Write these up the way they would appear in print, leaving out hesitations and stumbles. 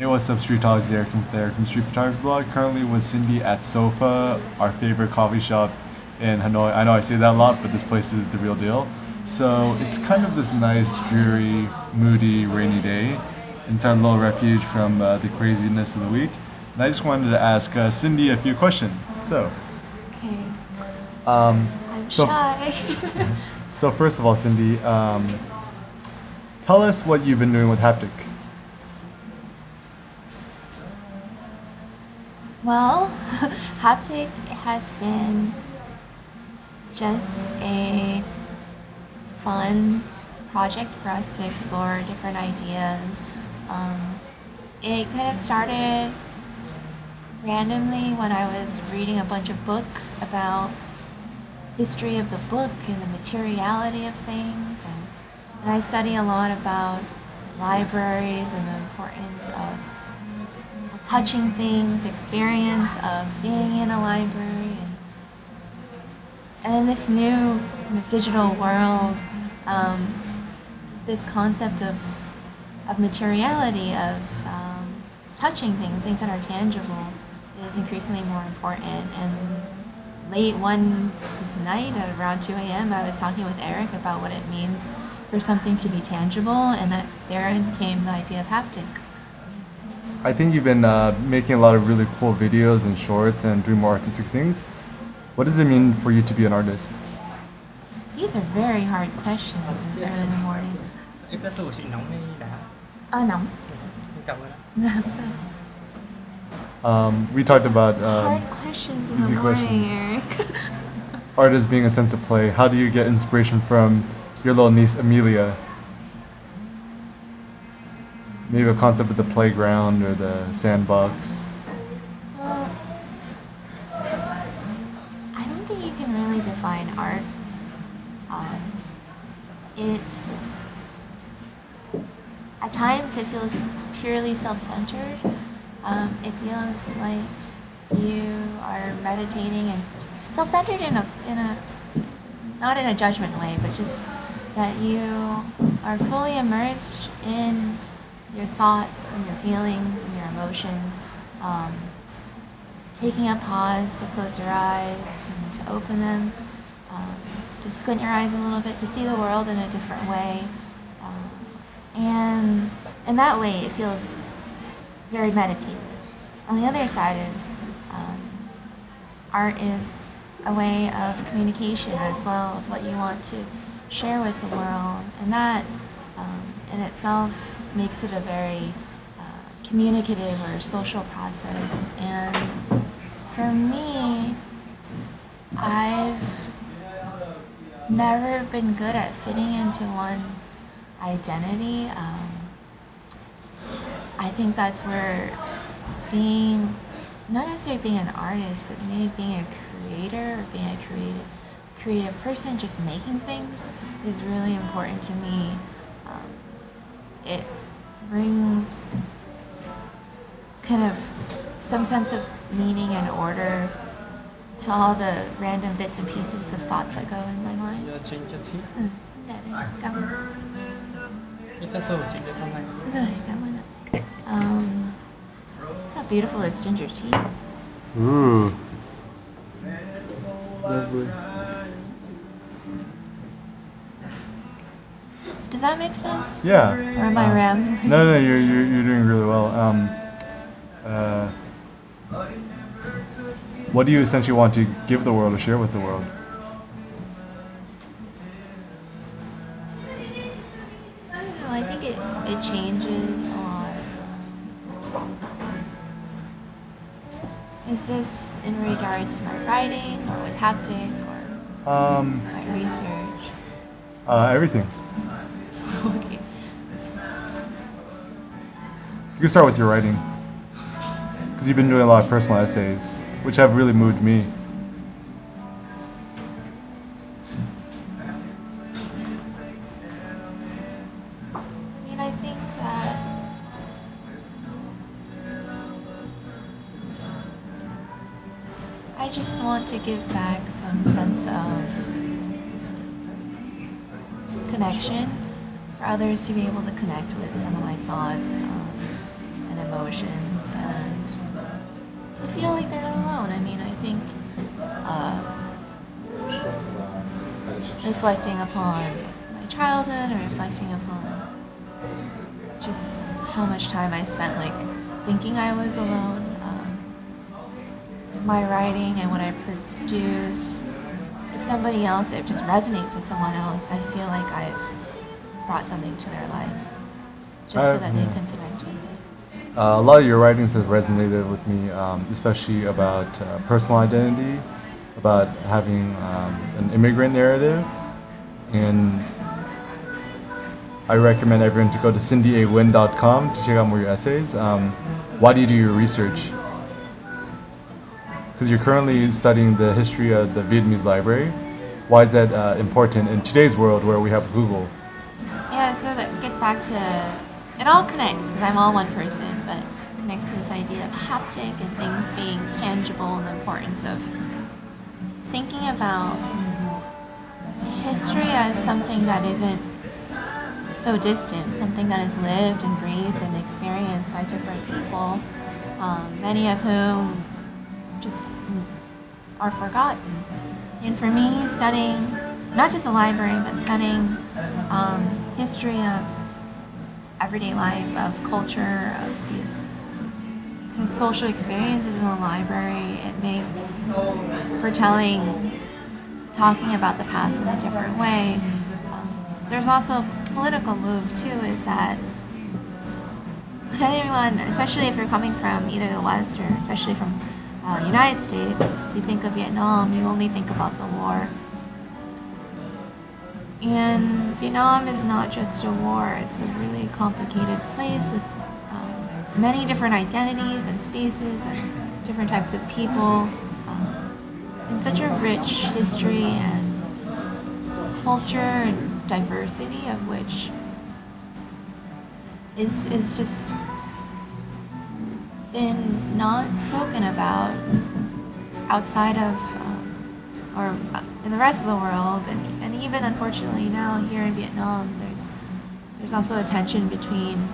Hey, what's up, Street Talks? Derek with the Eric from Street Photography Blog. Currently with Cindy at Sofa, our favorite coffee shop in Hanoi. I know I say that a lot, but this place is the real deal. So it's kind of this nice, dreary, moody, rainy day. It's our little refuge from the craziness of the week. And I just wanted to ask Cindy a few questions. Okay. Um, I'm so, shy. so first of all, Cindy, tell us what you've been doing with Haptic. Well, Haptic has been just a fun project for us to explore different ideas. It kind of started randomly when I was reading a bunch of books about history of the book and the materiality of things, and I study a lot about libraries and the importance of touching things, experience of being in a library, and in this new kind of digital world, this concept of materiality, of touching things that are tangible, is increasingly more important. And late one night at around 2 a.m., I was talking with Eric about what it means for something to be tangible, and that therein came the idea of haptic. I think you've been making a lot of really cool videos and shorts and doing more artistic things. What does it mean for you to be an artist? These are very hard questions early in the morning. Espresso chị nóng hay đá? Nóng. Cảm ơn ạ. We talked about hard questions in the easy morning, questions. Eric. Art as being a sense of play. How do you get inspiration from your little niece Amelia? Maybe a concept of the playground or the sandbox. Well, I don't think you can really define art. It's at times it feels purely self-centered. It feels like you are meditating and self-centered in a not in a judgment way, but just that you are fully immersed in your thoughts and your feelings and your emotions, taking a pause to close your eyes and to open them, to squint your eyes a little bit, to see the world in a different way. And in that way, it feels very meditative. On the other side is art is a way of communication as well, of what you want to share with the world, and that in itself makes it a very communicative or social process. And for me, I've never been good at fitting into one identity. I think that's where being, not necessarily being an artist, but maybe being a creator or being a creative person, just making things, is really important to me. It brings kind of some sense of meaning and order to all the random bits and pieces of thoughts that go in my mind. Cảm ơn. Espresso của chị sẽ xong ngay. Rồi, cảm ơn ạ. Look how beautiful is ginger tea. Ooh. Lovely. Does that make sense? Yeah. Or am I rambling? No, you're doing really well. What do you essentially want to give the world or share with the world? I don't know. I think it changes a lot. Is this in regards to my writing or with haptic or my research? Everything. Okay. You can start with your writing, because you've been doing a lot of personal essays, which have really moved me. I mean, I think that I just want to give back some sense of connection, for others to be able to connect with some of my thoughts and emotions. emotions and to feel like they're not alone. I mean, I think reflecting upon my childhood or reflecting upon just how much time I spent like thinking I was alone. My writing and what I produce, if somebody else, it just resonates with someone else, I feel like I've brought something to their life just so that they can connect with it. A lot of your writings have resonated with me, especially about personal identity, about having an immigrant narrative, and I recommend everyone to go to cindyanguyen.com to check out more of your essays. Why do you do your research? Because you're currently studying the history of the Vietnamese library. Why is that important in today's world where we have Google? Yeah, so that gets back to, it all connects because I'm all one person, but it connects to this idea of haptic and things being tangible and the importance of thinking about history as something that isn't so distant, something that is lived and breathed and experienced by different people, many of whom just are forgotten. And for me, studying not just the library, but studying history of everyday life, of culture, of these kind of social experiences in the library, it makes for telling, talking about the past in a different way. There's also a political move too, is that anyone, especially if you're coming from either the West or especially from United States, you think of Vietnam, you only think about the war. And Vietnam is not just a war, it's a really complicated place with many different identities and spaces and different types of people, and such a rich history and culture and diversity of which is just been not spoken about outside of or in the rest of the world, and even unfortunately now here in Vietnam, there's also a tension between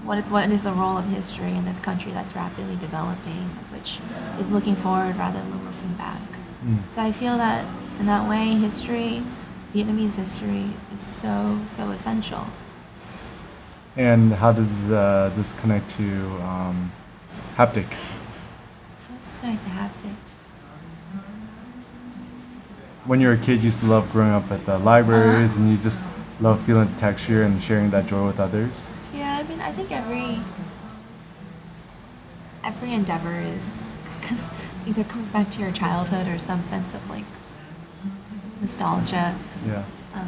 what is the role of history in this country that's rapidly developing, which is looking forward rather than looking back. So I feel that in that way, history, Vietnamese history, is so essential. And how does this connect to haptic? How does this connect to haptic? When you're a kid, you used to love growing up at the libraries, and you just love feeling the texture and sharing that joy with others. Yeah, I mean, I think every endeavor is either comes back to your childhood or some sense of like nostalgia. Yeah. I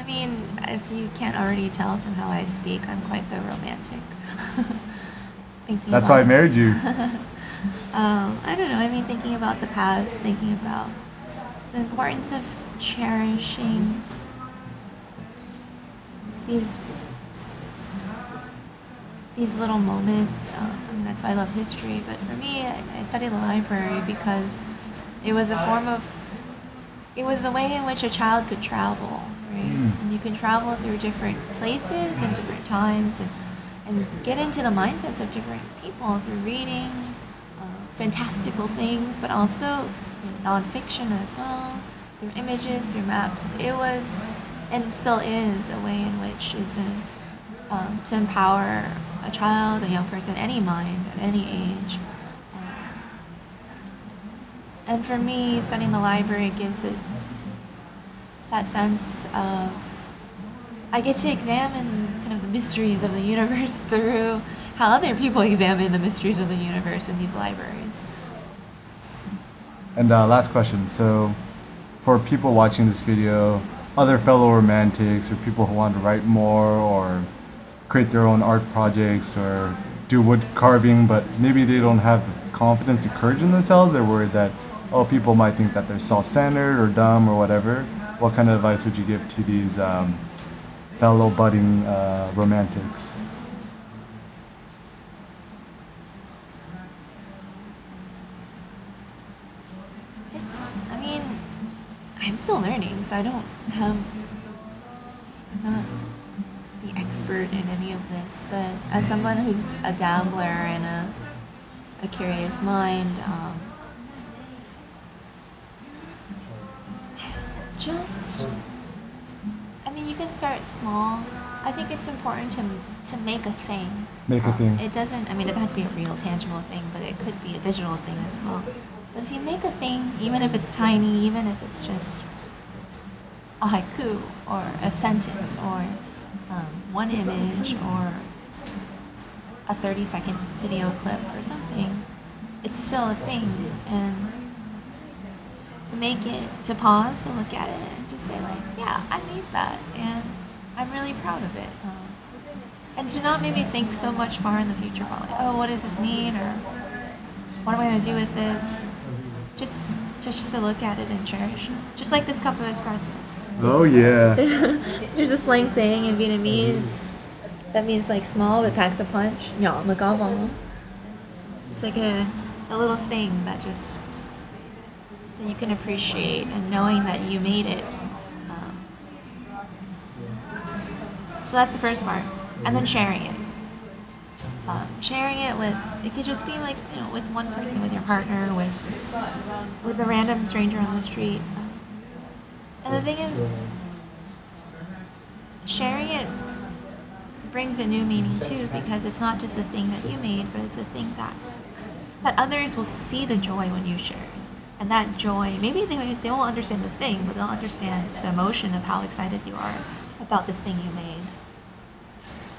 mean, if you can't already tell from how I speak, I'm quite the romantic. That's why I married you. I don't know, I mean, thinking about the past, thinking about the importance of cherishing these little moments. I mean, that's why I love history, but for me, I study the library because it was a form of, it was the way in which a child could travel, right? And you can travel through different places and different times and get into the mindsets of different people through reading fantastical things, but also nonfiction as well, through images, through maps. It was, and still is, a way in which is to empower a child, a young person, any mind, at any age. And for me, studying the library gives it that sense of, I get to examine kind of the mysteries of the universe through how other people examine the mysteries of the universe in these libraries. And last question. So, for people watching this video, other fellow romantics or people who want to write more or create their own art projects or do wood carving, but maybe they don't have the confidence or courage in themselves, they're worried that, oh, people might think that they're self-centered or dumb or whatever. What kind of advice would you give to these fellow budding romantics? I'm still learning, so I don't have, I'm not the expert in any of this, but as someone who's a dabbler and a curious mind, just, I mean, you can start small. I think it's important to make a thing. Make a thing. It doesn't, I mean, it doesn't have to be a real tangible thing, but it could be a digital thing as well. But if you make a thing, even if it's tiny, even if it's just a haiku or a sentence or one image or a 30-second video clip or something, it's still a thing. And to make it, to pause, to look at it and just say like, yeah, I made that and I'm really proud of it. And to not maybe think so much far in the future about like, oh, what does this mean, or what am I going to do with this? Just to look at it and cherish it. Just like this cup of espresso. Oh yeah. There's a slang saying in Vietnamese that means like small but packs a punch. Nhỏ mà có vòng. It's like a little thing that you can appreciate, and knowing that you made it. So that's the first part, and then sharing it. Sharing it with, it could just be like, you know, with one person, with your partner, with a random stranger on the street. And the thing is, sharing it brings a new meaning too, because it's not just a thing that you made, but it's a thing that others will see the joy when you share it. And that joy, maybe they won't understand the thing, but they'll understand the emotion of how excited you are about this thing you made.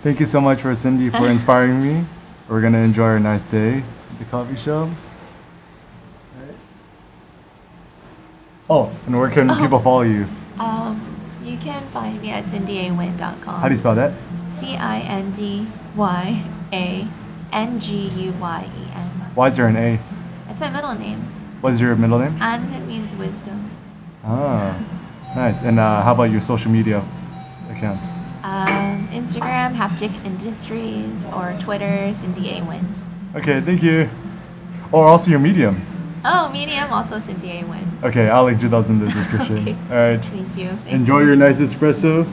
Thank you so much for Cindy for inspiring me. We're gonna enjoy our nice day at the coffee shop. Oh, and where can people follow you? You can find me at cindyanguyen.com. How do you spell that? CINDYANGUYEN. Why is there an A? It's my middle name. What is your middle name? And it means wisdom. Ah, nice. And how about your social media accounts? Instagram, Haptic Industries, or Twitter, Cindy A. Nguyen. Okay, thank you. Or also your Medium. Oh, Medium, also Cindy A. Nguyen. Okay, I'll link to those in the description. Okay. All right. Thank you. Enjoy your nice espresso.